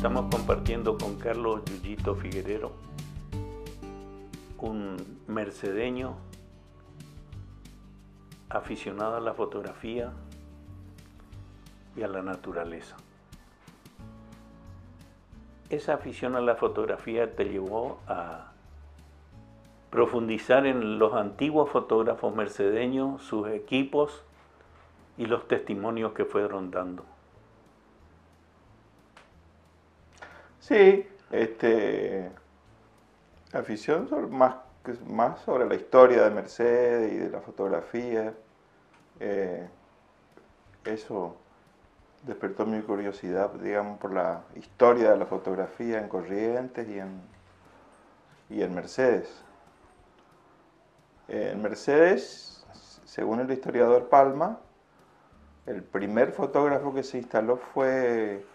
Estamos compartiendo con Carlos Yuyito Figuerero, un mercedeño aficionado a la fotografía y a la naturaleza. Esa afición a la fotografía te llevó a profundizar en los antiguos fotógrafos mercedeños, sus equipos y los testimonios que fueron dando. Sí, afición más sobre la historia de Mercedes y de la fotografía. Eso despertó mi curiosidad, digamos, por la historia de la fotografía en Corrientes y en Mercedes. En Mercedes, según el historiador Palma, el primer fotógrafo que se instaló fue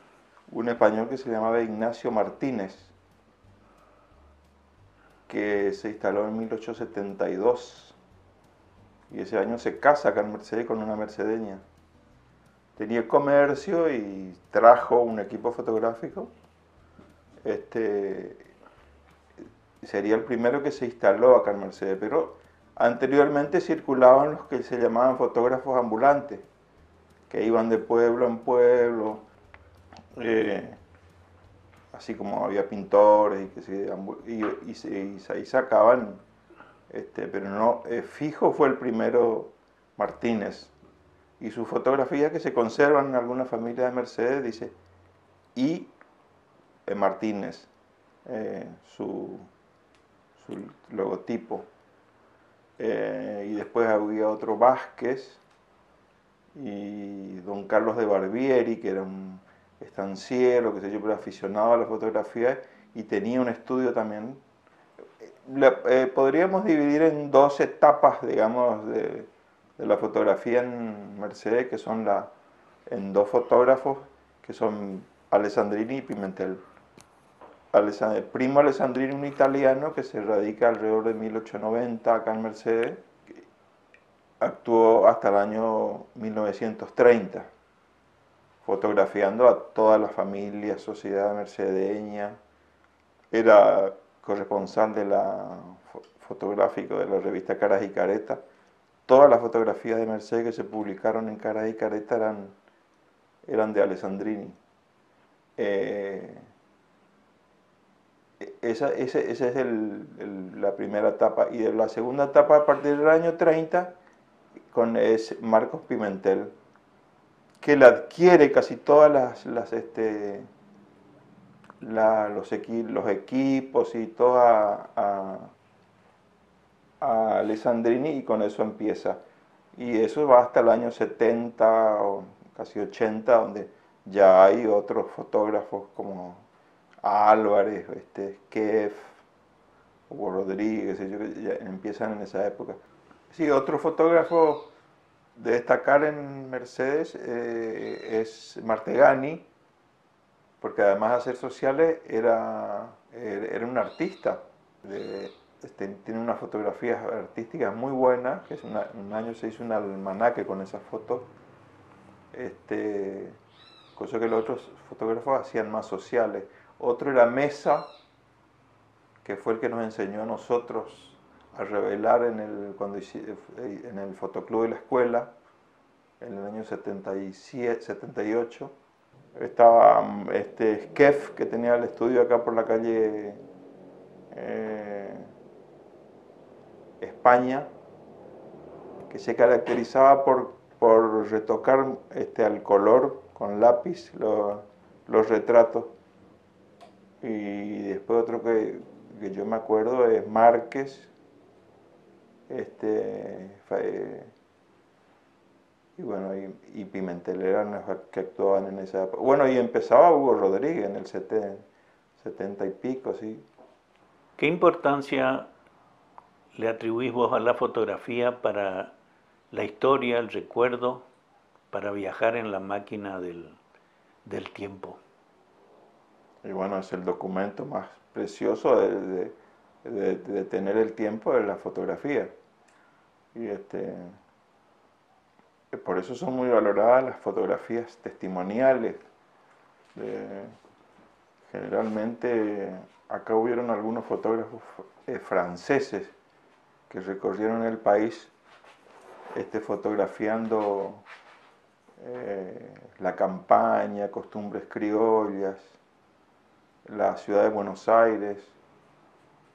un español que se llamaba Ignacio Martínez, que se instaló en 1872 y ese año se casa acá en Mercedes con una mercedeña. Tenía comercio y trajo un equipo fotográfico. Sería el primero que se instaló acá en Mercedes, pero anteriormente circulaban los que se llamaban fotógrafos ambulantes, que iban de pueblo en pueblo, así como había pintores y ahí sacaban, pero no, fijo fue el primero Martínez, y su fotografía que se conservan en alguna familia de Mercedes dice I. Martínez, su logotipo, y después había otro Vázquez y don Carlos de Barbieri, que era un estanciero, que se yo, pero aficionado a la fotografía y tenía un estudio también Podríamos dividir en dos etapas, digamos, de la fotografía en Mercedes, que son en dos fotógrafos, que son Alessandrini y Pimentel. Primo Alessandrini, un italiano que se radica alrededor de 1890 acá en Mercedes, actuó hasta el año 1930, fotografiando a toda la familia, sociedad mercedeña. Era corresponsal de fotográfico de la revista Caras y Caretas. Todas las fotografías de Mercedes que se publicaron en Caras y Caretas eran de Alessandrini. Esa es la primera etapa. Y de la segunda etapa, a partir del año 30, es Marcos Pimentel, que le adquiere casi todas los equipos y todo a Alessandrini, y con eso empieza. Y eso va hasta el año 70 o casi 80, donde ya hay otros fotógrafos como Álvarez, Keff, Hugo Rodríguez, ellos ya empiezan en esa época. Sí, otro fotógrafo de destacar en Mercedes es Martegani, porque además de hacer sociales era un artista. Tiene unas fotografías artísticas muy buenas, que un año se hizo un almanaque con esas fotos, cosa que los otros fotógrafos hacían más sociales. Otro era Mesa, que fue el que nos enseñó a nosotros a revelar en el fotoclub de la escuela, en el año 77, 78. Estaba Keff, que tenía el estudio acá por la calle España, que se caracterizaba por retocar al color con lápiz los retratos. Y después otro que yo me acuerdo es Márquez, y bueno, y Pimentel eran los que actuaban en esa época. Bueno, y empezaba Hugo Rodríguez en el 70 y pico, sí. ¿Qué importancia le atribuís vos a la fotografía para la historia, el recuerdo, para viajar en la máquina del tiempo? Y bueno, es el documento más precioso de tener el tiempo de la fotografía. Y por eso son muy valoradas las fotografías testimoniales. Generalmente acá hubieron algunos fotógrafos franceses que recorrieron el país fotografiando la campaña, costumbres criollas, la ciudad de Buenos Aires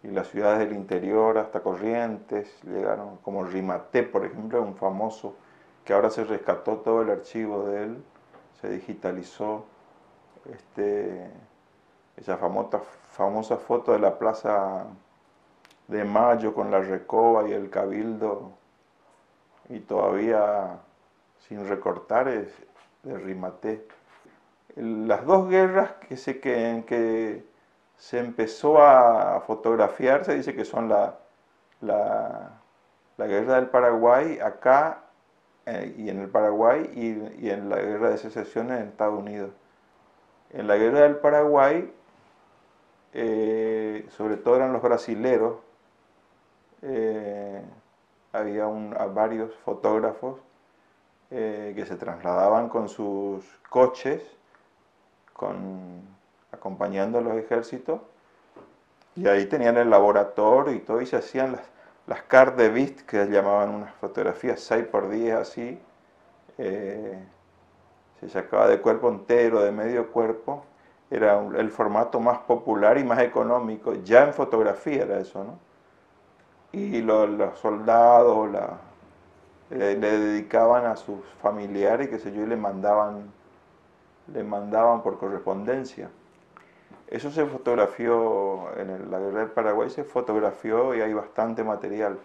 y las ciudades del interior hasta Corrientes. Llegaron, como Rimaté, por ejemplo, un famoso que ahora se rescató todo el archivo de él, se digitalizó esa famosa foto de la Plaza de Mayo con la Recoba y el Cabildo, y todavía sin recortar, es de Rimaté. Las dos guerras que se empezó a fotografiar, se dice que son la guerra del Paraguay acá, y en el Paraguay, y en la guerra de secesión en Estados Unidos. En la guerra del Paraguay, sobre todo eran los brasileros, había varios fotógrafos que se trasladaban con sus coches, acompañando a los ejércitos, y ahí tenían el laboratorio y todo, y se hacían las cartes de vist, que llamaban unas fotografías 6x10 así. Se sacaba de cuerpo entero, de medio cuerpo. Era el formato más popular y más económico, ya en fotografía era eso, ¿no? Y los soldados le dedicaban a sus familiares, qué sé yo, y le mandaban por correspondencia. Eso se fotografió en la guerra del Paraguay, se fotografió y hay bastante material.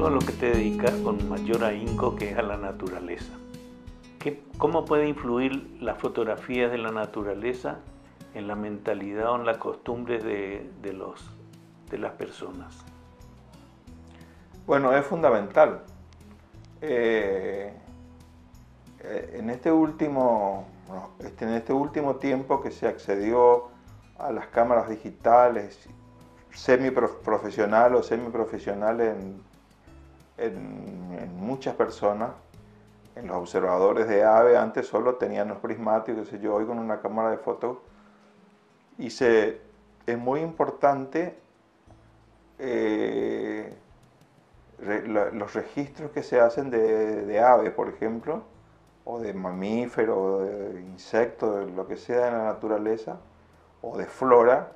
algo a lo que te dedicas con mayor ahínco, que es a la naturaleza. ¿Cómo puede influir la fotografía de la naturaleza en la mentalidad o en las costumbres de las personas? Bueno, es fundamental. En este último tiempo que se accedió a las cámaras digitales semiprofesional o semiprofesional en muchas personas, en los observadores de ave, antes solo tenían los prismáticos, qué sé yo, hoy con una cámara de fotos, es muy importante los registros que se hacen de aves, por ejemplo, o de mamíferos, o de insectos, de lo que sea en la naturaleza, o de flora,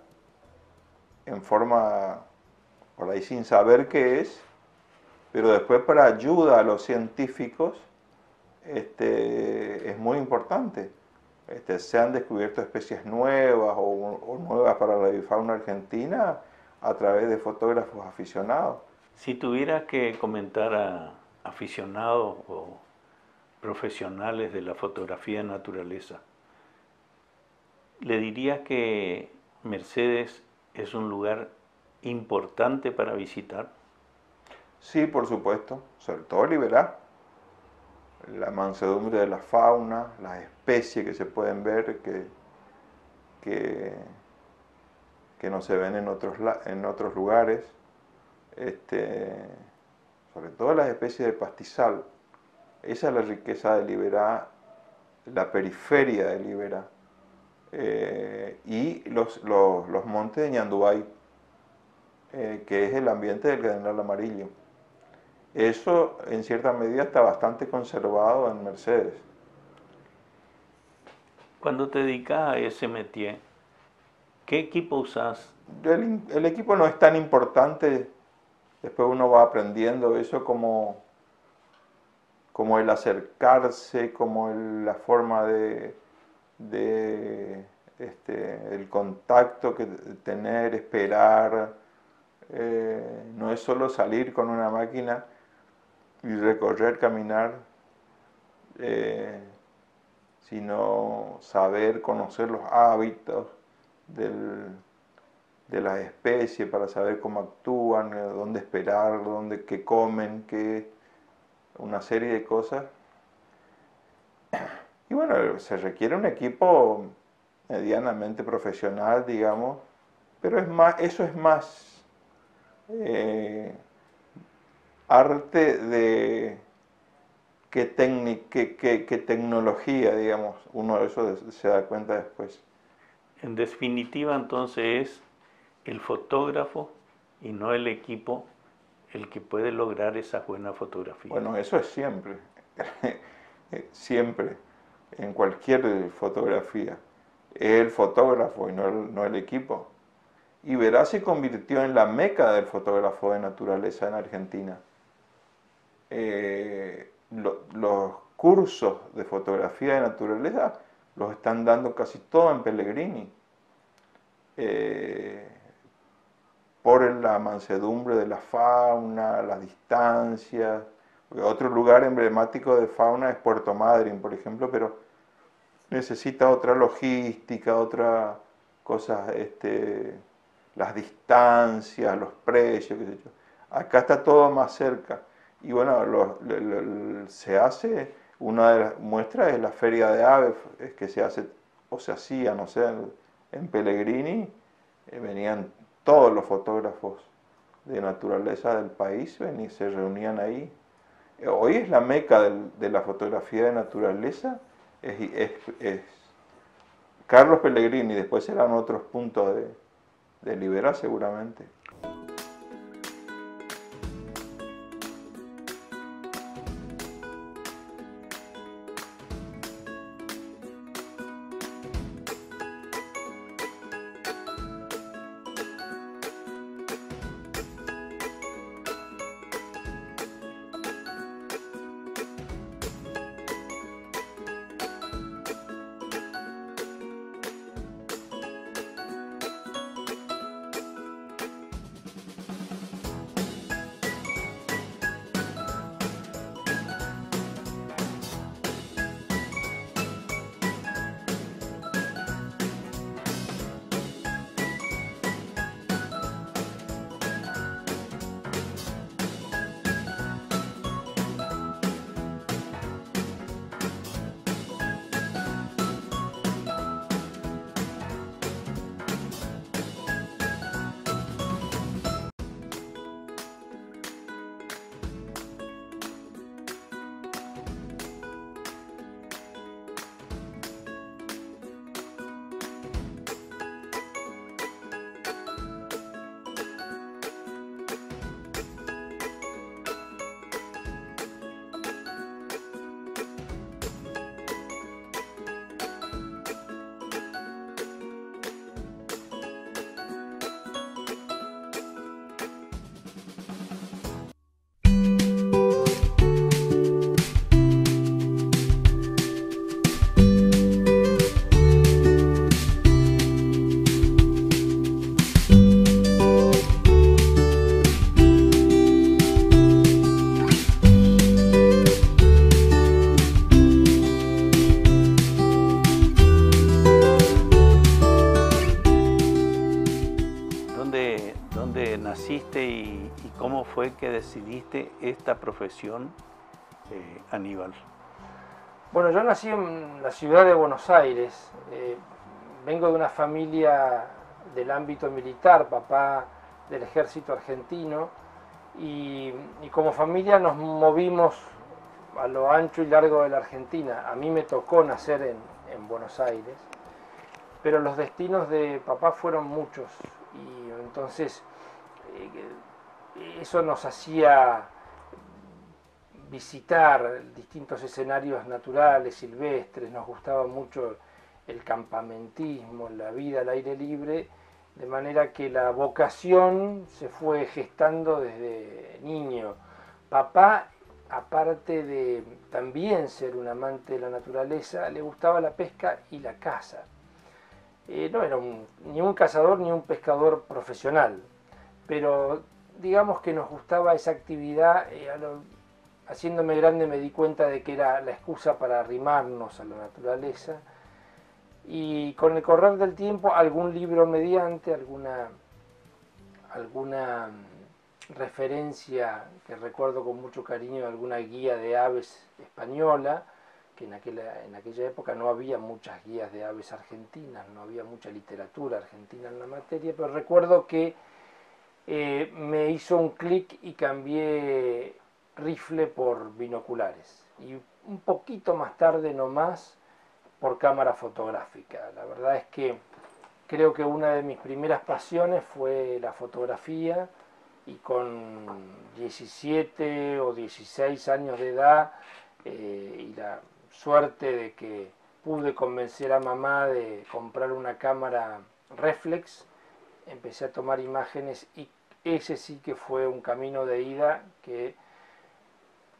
en forma, por ahí sin saber qué es, pero después para ayuda a los científicos es muy importante. Se han descubierto especies nuevas o nuevas para la bifauna argentina a través de fotógrafos aficionados. Si tuvieras que comentar a aficionados o profesionales de la fotografía de naturaleza, ¿le dirías que Mercedes es un lugar importante para visitar? Sí, por supuesto, sobre todo Liberá. La mansedumbre de la fauna, las especies que se pueden ver que no se ven en otros lugares, sobre todo las especies de pastizal. Esa es la riqueza de Liberá, la periferia de Liberá. Y los montes de Ñandubay, que es el ambiente del Cardenal Amarillo. Eso en cierta medida está bastante conservado en Mercedes. Cuando te dedicas a ese métier, ¿qué equipo usas? El equipo no es tan importante, después uno va aprendiendo eso como el acercarse, como la forma el contacto que tener, esperar. No es solo salir con una máquina y recorrer, caminar, sino saber, conocer los hábitos de las especies para saber cómo actúan, dónde esperar, qué comen, una serie de cosas. Y bueno, se requiere un equipo medianamente profesional, digamos, pero eso es más arte que tecnología, digamos. Uno de eso se da cuenta después. En definitiva, entonces, es el fotógrafo y no el equipo el que puede lograr esa buena fotografía. Bueno, eso es siempre, siempre, en cualquier fotografía. Es el fotógrafo y no el equipo. Y Liberá se convirtió en la meca del fotógrafo de naturaleza en Argentina. Los cursos de fotografía de naturaleza los están dando casi todo en Pellegrini. Por la mansedumbre de la fauna, las distancias. Otro lugar emblemático de fauna es Puerto Madryn, por ejemplo, pero necesita otra logística, otra cosas, las distancias, los precios, qué sé yo. Acá está todo más cerca. Y bueno, se hace, una de las muestras es la feria de aves, es que se hace, o se hacía, no sé, en Pellegrini, venían todos los fotógrafos de naturaleza del país, y se reunían ahí. Hoy es la meca de la fotografía de naturaleza, es Carlos Pellegrini, después serán otros puntos de Liberá seguramente. dónde naciste y cómo fue que decidiste esta profesión, Aníbal? Bueno, yo nací en la ciudad de Buenos Aires. Vengo de una familia del ámbito militar, papá del ejército argentino, y como familia nos movimos a lo ancho y largo de la Argentina. A mí me tocó nacer en Buenos Aires, pero los destinos de papá fueron muchos, y entonces eso nos hacía visitar distintos escenarios naturales, silvestres. Nos gustaba mucho el campamentismo, la vida al aire libre, de manera que la vocación se fue gestando desde niño. Papá, aparte de también ser un amante de la naturaleza, le gustaba la pesca y la caza. No era ni un cazador ni un pescador profesional, pero digamos que nos gustaba esa actividad. Haciéndome grande me di cuenta de que era la excusa para arrimarnos a la naturaleza, y con el correr del tiempo, algún libro mediante, alguna referencia que recuerdo con mucho cariño de alguna guía de aves española, que en aquella época no había muchas guías de aves argentinas, no había mucha literatura argentina en la materia, pero recuerdo que me hizo un clic y cambié rifle por binoculares, y un poquito más tarde nomás por cámara fotográfica. La verdad es que creo que una de mis primeras pasiones fue la fotografía, y con 17 o 16 años de edad, y la suerte de que pude convencer a mamá de comprar una cámara reflex, empecé a tomar imágenes, y ese sí que fue un camino de ida, que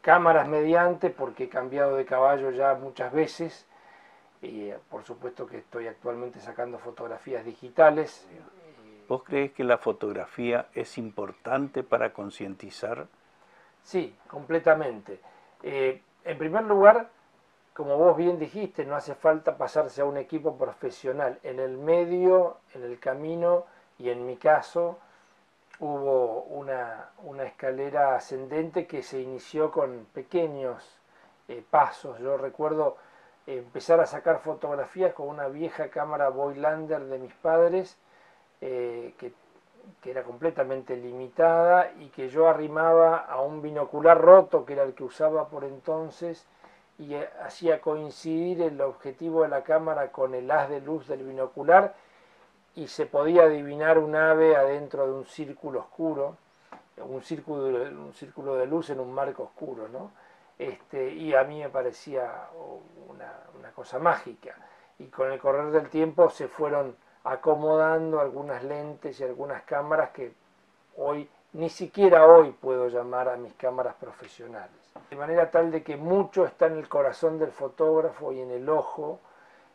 cámaras mediante, porque he cambiado de caballo ya muchas veces, y por supuesto que estoy actualmente sacando fotografías digitales. ¿Vos crees que la fotografía es importante para concientizar? Sí, completamente. En primer lugar, como vos bien dijiste, no hace falta pasarse a un equipo profesional. En el medio, en el camino, y en mi caso, hubo una escalera ascendente que se inició con pequeños pasos. Yo recuerdo empezar a sacar fotografías con una vieja cámara Voigtlander de mis padres, que era completamente limitada, y que yo arrimaba a un binocular roto, que era el que usaba por entonces, y hacía coincidir el objetivo de la cámara con el haz de luz del binocular, y se podía adivinar un ave adentro de un círculo oscuro, un círculo de luz en un marco oscuro, ¿no? Y a mí me parecía una cosa mágica. Y con el correr del tiempo se fueron acomodando algunas lentes y algunas cámaras que hoy, ni siquiera hoy, puedo llamar a mis cámaras profesionales. De manera tal de que mucho está en el corazón del fotógrafo y en el ojo,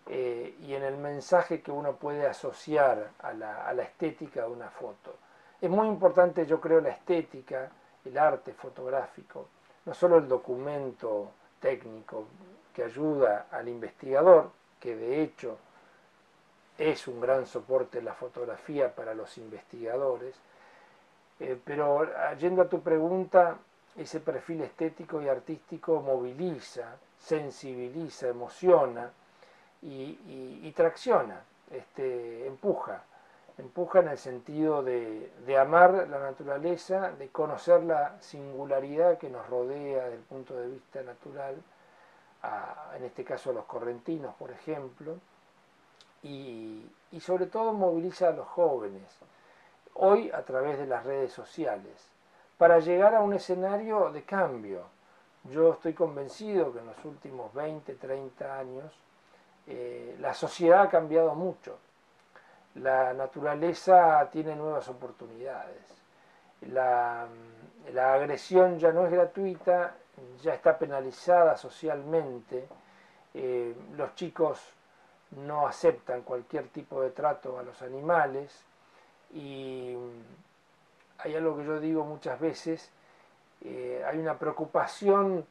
y en el mensaje que uno puede asociar a la estética de una foto. Es muy importante, yo creo, la estética, el arte fotográfico, no solo el documento técnico que ayuda al investigador, que de hecho es un gran soporte la fotografía para los investigadores, pero yendo a tu pregunta, ese perfil estético y artístico moviliza, sensibiliza, emociona y tracciona, empuja en el sentido de amar la naturaleza, de conocer la singularidad que nos rodea desde el punto de vista natural, en este caso a los correntinos, por ejemplo, y sobre todo moviliza a los jóvenes, hoy a través de las redes sociales, para llegar a un escenario de cambio. Yo estoy convencido que en los últimos 20, 30 años la sociedad ha cambiado mucho. La naturaleza tiene nuevas oportunidades. La agresión ya no es gratuita, ya está penalizada socialmente. Los chicos no aceptan cualquier tipo de trato a los animales, y hay algo que yo digo muchas veces, hay una preocupación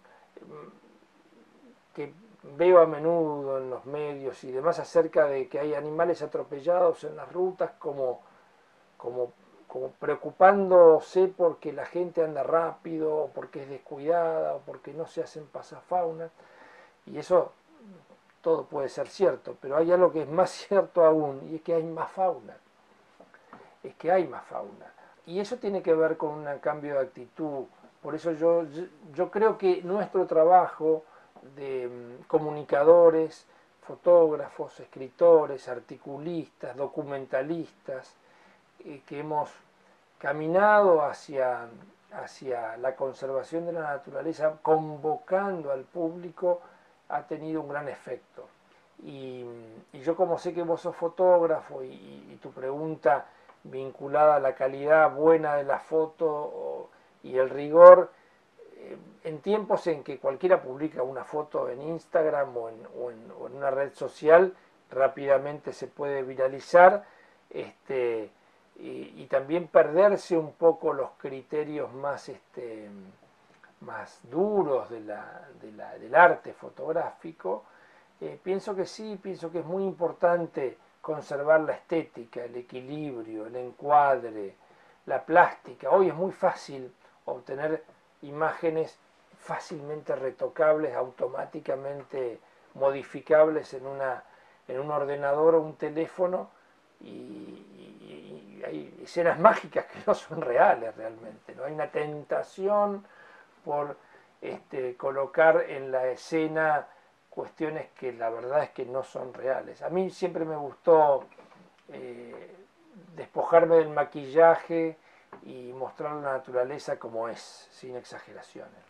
que veo a menudo en los medios y demás acerca de que hay animales atropellados en las rutas como como preocupándose porque la gente anda rápido, o porque es descuidada, o porque no se hacen pasafaunas, y eso todo puede ser cierto, pero hay algo que es más cierto aún, y es que hay más fauna, y eso tiene que ver con un cambio de actitud. Por eso yo creo que nuestro trabajo de comunicadores, fotógrafos, escritores, articulistas, documentalistas, que hemos caminado hacia la conservación de la naturaleza, convocando al público, ha tenido un gran efecto. Y yo, como sé que vos sos fotógrafo y tu pregunta vinculada a la calidad buena de la foto y el rigor, en tiempos en que cualquiera publica una foto en Instagram o en una red social, rápidamente se puede viralizar, y también perderse un poco los criterios más duros del arte fotográfico. Pienso que sí, pienso que es muy importante conservar la estética, el equilibrio, el encuadre, la plástica. Hoy es muy fácil obtener imágenes fácilmente retocables, automáticamente modificables en un ordenador o un teléfono, y hay escenas mágicas que no son reales realmente, ¿no? Hay una tentación por colocar en la escena cuestiones que la verdad es que no son reales. A mí siempre me gustó despojarme del maquillaje y mostrar la naturaleza como es, sin exageraciones.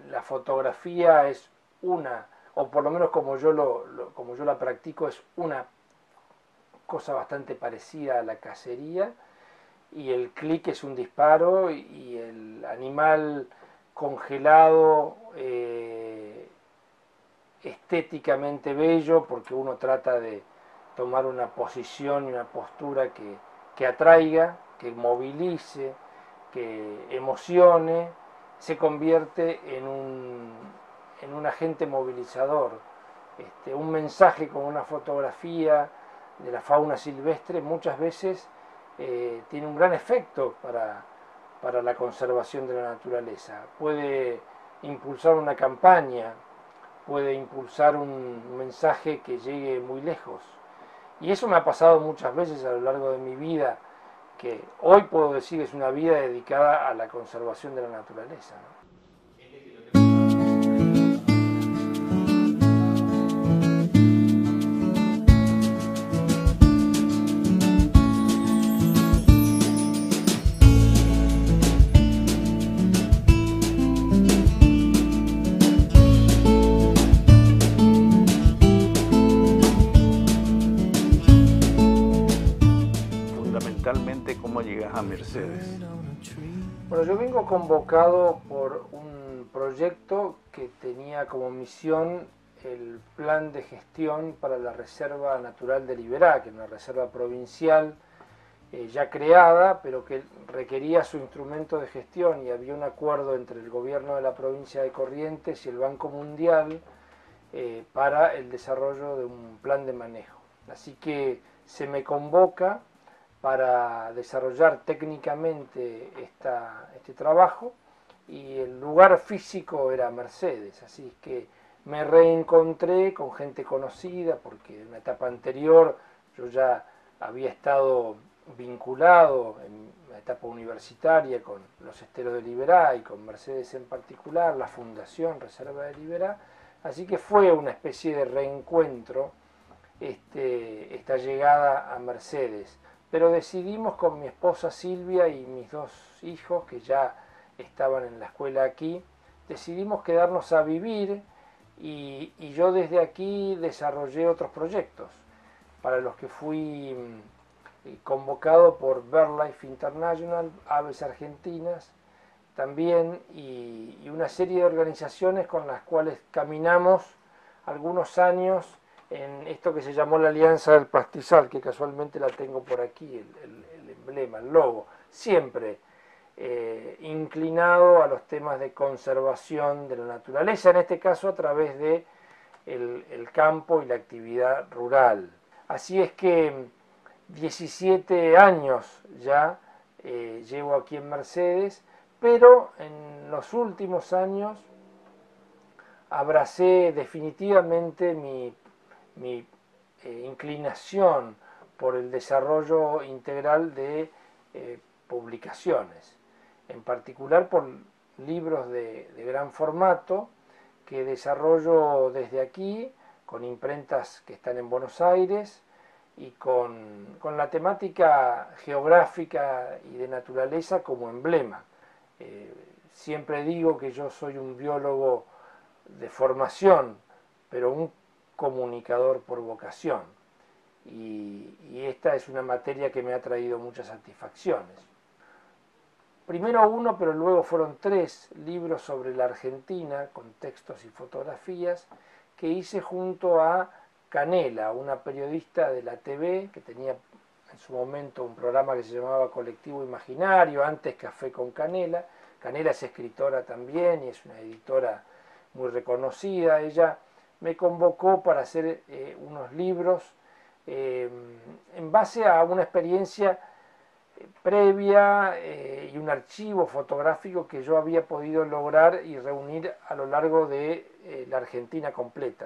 La fotografía es o por lo menos como yo la practico, es una cosa bastante parecida a la cacería, y el clic es un disparo, y el animal congelado, estéticamente bello, porque uno trata de tomar una posición y una postura que atraiga, que movilice, que emocione, se convierte en un agente movilizador. Un mensaje con una fotografía de la fauna silvestre muchas veces tiene un gran efecto para la conservación de la naturaleza. Puede impulsar una campaña, puede impulsar un mensaje que llegue muy lejos. Y eso me ha pasado muchas veces a lo largo de mi vida, que hoy puedo decir que es una vida dedicada a la conservación de la naturaleza, ¿no? ¿Cómo llegas a Mercedes? Bueno, yo vengo convocado por un proyecto que tenía como misión el plan de gestión para la Reserva Natural de Liberá, que es una reserva provincial ya creada, pero que requería su instrumento de gestión, y había un acuerdo entre el gobierno de la provincia de Corrientes y el Banco Mundial para el desarrollo de un plan de manejo. Así que se me convoca para desarrollar técnicamente este trabajo, y el lugar físico era Mercedes, así que me reencontré con gente conocida, porque en una etapa anterior yo ya había estado vinculado en la etapa universitaria con los esteros de Liberá y con Mercedes en particular, la Fundación Reserva de Liberá, así que fue una especie de reencuentro esta llegada a Mercedes. Pero decidimos con mi esposa Silvia y mis 2 hijos, que ya estaban en la escuela aquí, decidimos quedarnos a vivir, y yo desde aquí desarrollé otros proyectos, para los que fui convocado por BirdLife International, Aves Argentinas también, y una serie de organizaciones con las cuales caminamos algunos años en esto que se llamó la Alianza del Pastizal, que casualmente la tengo por aquí, el emblema, el logo, siempre inclinado a los temas de conservación de la naturaleza, en este caso a través de el campo y la actividad rural. Así es que 17 años ya llevo aquí en Mercedes, pero en los últimos años abracé definitivamente mi inclinación por el desarrollo integral de publicaciones, en particular por libros de gran formato que desarrollo desde aquí, con imprentas que están en Buenos Aires y con la temática geográfica y de naturaleza como emblema. Siempre digo que yo soy un biólogo de formación, pero un comunicador por vocación. Y esta es una materia que me ha traído muchas satisfacciones. Primero uno, pero luego fueron 3 libros sobre la Argentina, con textos y fotografías, que hice junto a Canela, una periodista de la TV, que tenía en su momento un programa que se llamaba Colectivo Imaginario, antes Café con Canela. Canela es escritora también y es una editora muy reconocida. Ella me convocó para hacer unos libros en base a una experiencia previa y un archivo fotográfico que yo había podido lograr y reunir a lo largo de la Argentina completa.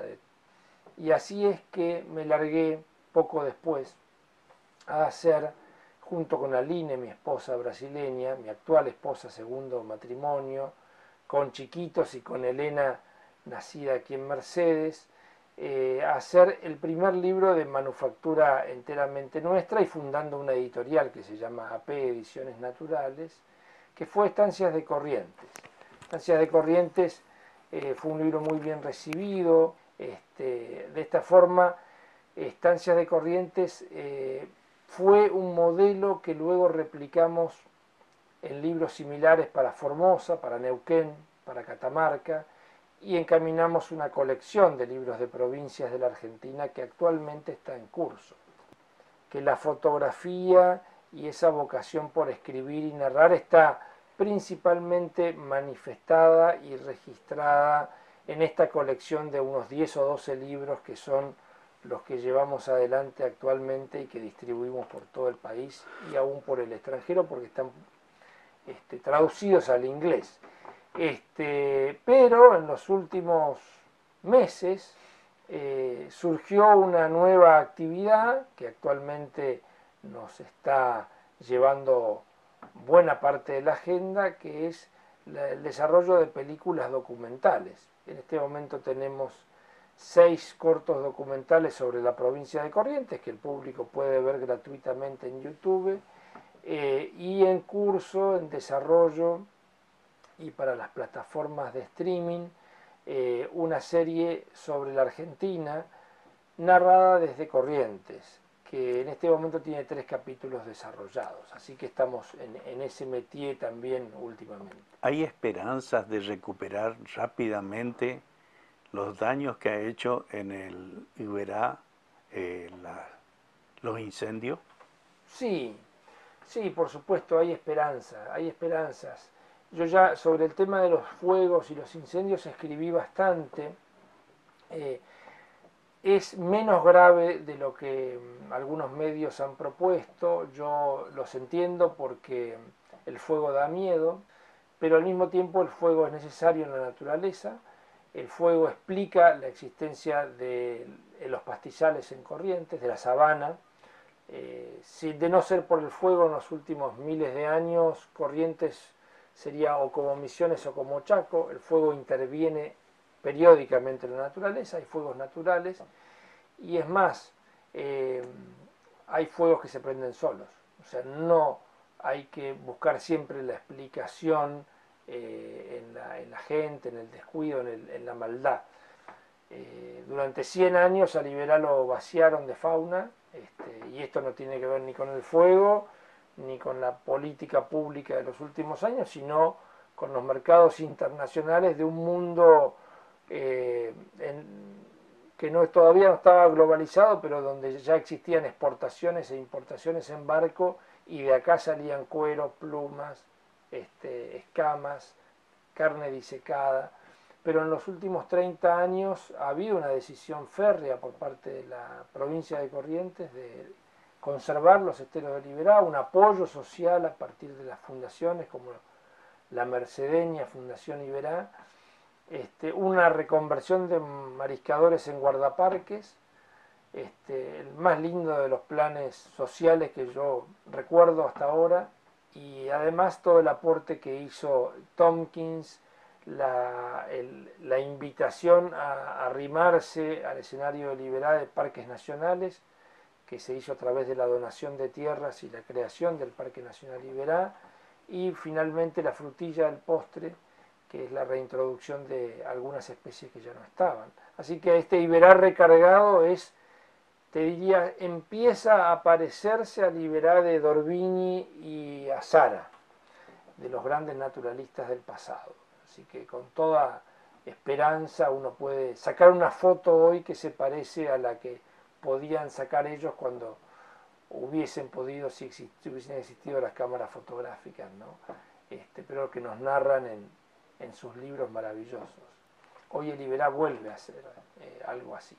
Y así es que me largué poco después a hacer, junto con Aline, mi esposa brasileña, mi actual esposa, segundo matrimonio, con Chiquitos y con Elena, nacida aquí en Mercedes, hacer el primer libro de manufactura enteramente nuestra y fundando una editorial que se llama AP Ediciones Naturales, que fue Estancias de Corrientes. Estancias de Corrientes fue un libro muy bien recibido. De esta forma, Estancias de Corrientes fue un modelo que luego replicamos en libros similares para Formosa, para Neuquén, para Catamarca, y encaminamos una colección de libros de provincias de la Argentina que actualmente está en curso. Que la fotografía y esa vocación por escribir y narrar está principalmente manifestada y registrada en esta colección de unos 10 o 12 libros que son los que llevamos adelante actualmente y que distribuimos por todo el país y aún por el extranjero porque están traducidos al inglés. Pero en los últimos meses surgió una nueva actividad que actualmente nos está llevando buena parte de la agenda, que es el desarrollo de películas documentales. En este momento tenemos 6 cortos documentales sobre la provincia de Corrientes que el público puede ver gratuitamente en YouTube, y en curso, en desarrollo y para las plataformas de streaming, una serie sobre la Argentina narrada desde Corrientes, que en este momento tiene 3 capítulos desarrollados, así que estamos en ese métier también últimamente. ¿Hay esperanzas de recuperar rápidamente los daños que ha hecho en el Iberá los incendios? Sí, sí, por supuesto, hay esperanza, hay esperanzas. Yo ya sobre el tema de los fuegos y los incendios escribí bastante. Es menos grave de lo que algunos medios han propuesto. Yo los entiendo porque el fuego da miedo, pero al mismo tiempo el fuego es necesario en la naturaleza. El fuego explica la existencia de los pastizales en Corrientes, de la sabana. De no ser por el fuego en los últimos miles de años, Corrientes sería o como Misiones o como Chaco. El fuego interviene periódicamente en la naturaleza, hay fuegos naturales, y es más, hay fuegos que se prenden solos. O sea, no hay que buscar siempre la explicación en la gente, en el descuido, en la maldad. Durante 100 años a Liberá lo vaciaron de fauna, y esto no tiene que ver ni con el fuego, ni con la política pública de los últimos años, sino con los mercados internacionales de un mundo que todavía no estaba globalizado, pero donde ya existían exportaciones e importaciones en barco, y de acá salían cuero, plumas, escamas, carne disecada. Pero en los últimos 30 años ha habido una decisión férrea por parte de la provincia de Corrientes de conservar los esteros de Liberá, un apoyo social a partir de las fundaciones como la mercedeña Fundación Liberá, una reconversión de mariscadores en guardaparques, el más lindo de los planes sociales que yo recuerdo hasta ahora, y además todo el aporte que hizo Tompkins, la invitación a arrimarse al escenario de Liberá de parques nacionales, que se hizo a través de la donación de tierras y la creación del Parque Nacional Liberá, y finalmente la frutilla del postre, que es la reintroducción de algunas especies que ya no estaban. Así que este Iberá recargado es, te diría, empieza a parecerse al Iberá de D'Orbigny y Azara, de los grandes naturalistas del pasado. Así que con toda esperanza uno puede sacar una foto hoy que se parece a la que podían sacar ellos cuando hubiesen podido, si hubiesen existido las cámaras fotográficas, ¿no? Pero que nos narran en sus libros maravillosos. Hoy el Iberá vuelve a hacer algo así.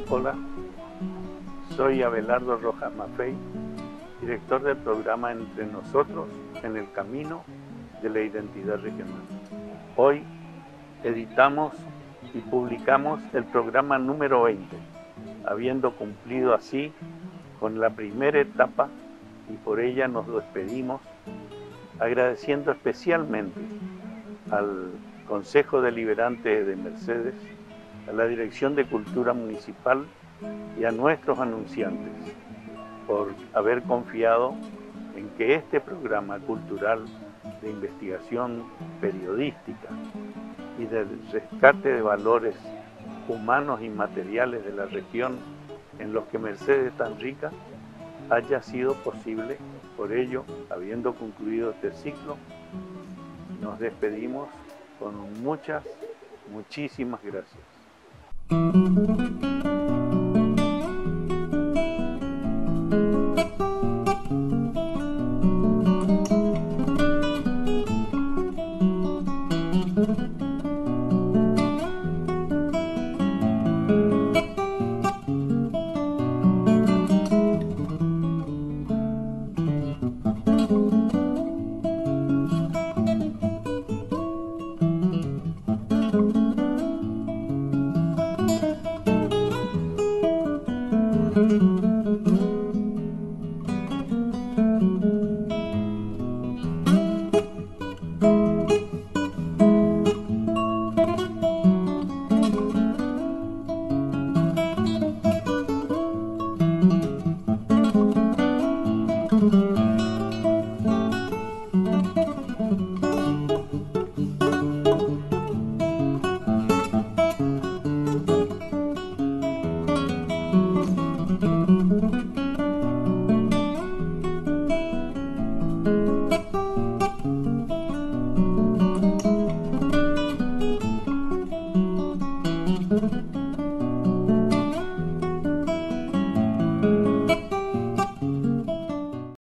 Hola, soy Abelardo Rojas Maffei, director del programa Entre Nosotros en el Camino de la Identidad Regional. Hoy editamos y publicamos el programa número 20, habiendo cumplido así con la primera etapa, y por ella nos despedimos agradeciendo especialmente al Consejo Deliberante de Mercedes, a la Dirección de Cultura Municipal y a nuestros anunciantes por haber confiado en que este programa cultural de investigación periodística y de rescate de valores humanos y materiales de la región en los que Mercedes es tan rica haya sido posible. Por ello, habiendo concluido este ciclo, nos despedimos con muchísimas gracias.